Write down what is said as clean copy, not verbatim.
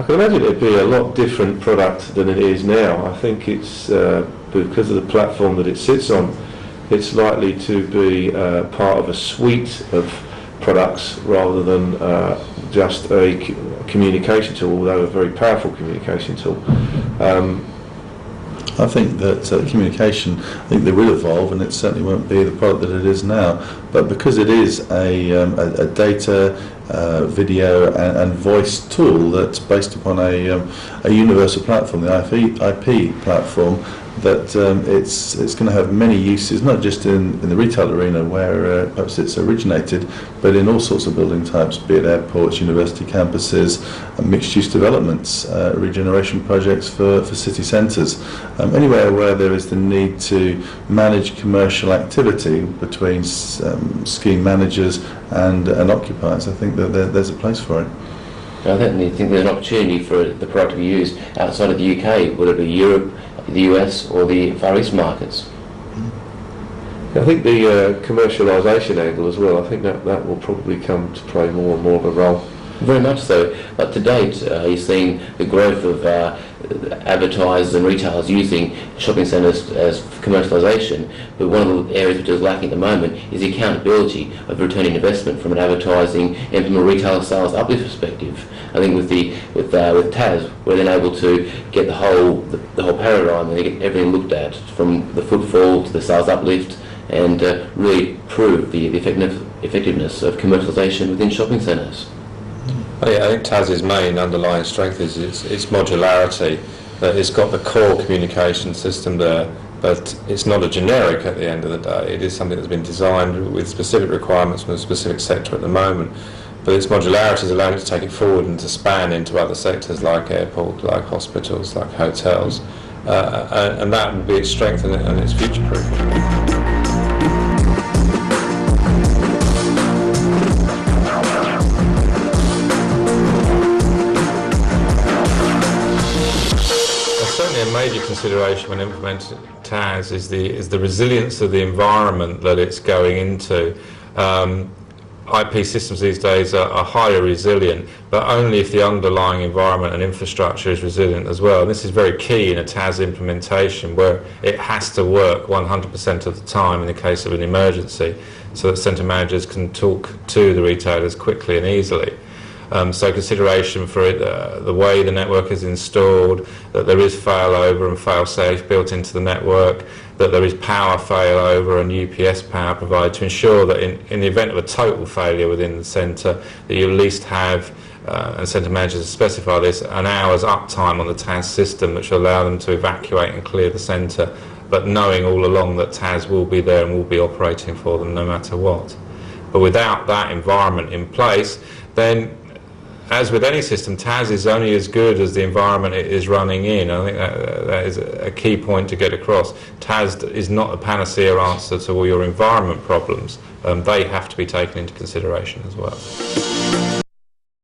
can imagine it'd be a lot different product than it is now. I think it's because of the platform that it sits on, it's likely to be part of a suite of products rather than just a communication tool, although a very powerful communication tool. I think that communication, I think they will evolve, and it certainly won't be the product that it is now. But because it is a data, video and voice tool that's based upon a universal platform, the IP platform, that it's going to have many uses, not just in the retail arena where perhaps it's originated, but in all sorts of building types, be it airports, university campuses, mixed-use developments, regeneration projects for city centres, anywhere where there is the need to manage commercial activity between scheme managers and occupiers. I think that there's a place for it. I think there's an opportunity for the product to be used outside of the UK, whether it be Europe, the US or the Far East markets. I think the commercialisation angle as well, I think that will probably come to play more and more of a role. Very much so. But to date, you're seeing the growth of advertisers and retailers using shopping centres as commercialisation. But one of the areas which is lacking at the moment is the accountability of returning investment from an advertising and from a retail sales uplift perspective. I think with TAS, we're then able to get the whole paradigm and get everything looked at, from the footfall to the sales uplift, and really prove the effectiveness of commercialisation within shopping centres. I think TAS's main underlying strength is its modularity, that it's got the core communication system there, but it's not a generic at the end of the day. It is something that's been designed with specific requirements from a specific sector at the moment, but its modularity has allowed it to take it forward and to span into other sectors like airports, like hospitals, like hotels, and that would be its strength and its future-proof. Certainly a major consideration when implementing TAS is the resilience of the environment that it's going into. IP systems these days are highly resilient, but only if the underlying environment and infrastructure is resilient as well. And this is very key in a TAS implementation, where it has to work 100% of the time in the case of an emergency, so that centre managers can talk to the retailers quickly and easily. So consideration for it, the way the network is installed, that there is failover and fail-safe built into the network, that there is power failover and UPS power provided to ensure that in the event of a total failure within the centre, that you at least have, and centre managers specify this, an hour's uptime on the TAS system, which will allow them to evacuate and clear the centre, but knowing all along that TAS will be there and will be operating for them no matter what. But without that environment in place, then, as with any system, TAS is only as good as the environment it is running in. I think that is a key point to get across. TAS is not a panacea answer to all your environment problems. They have to be taken into consideration as well.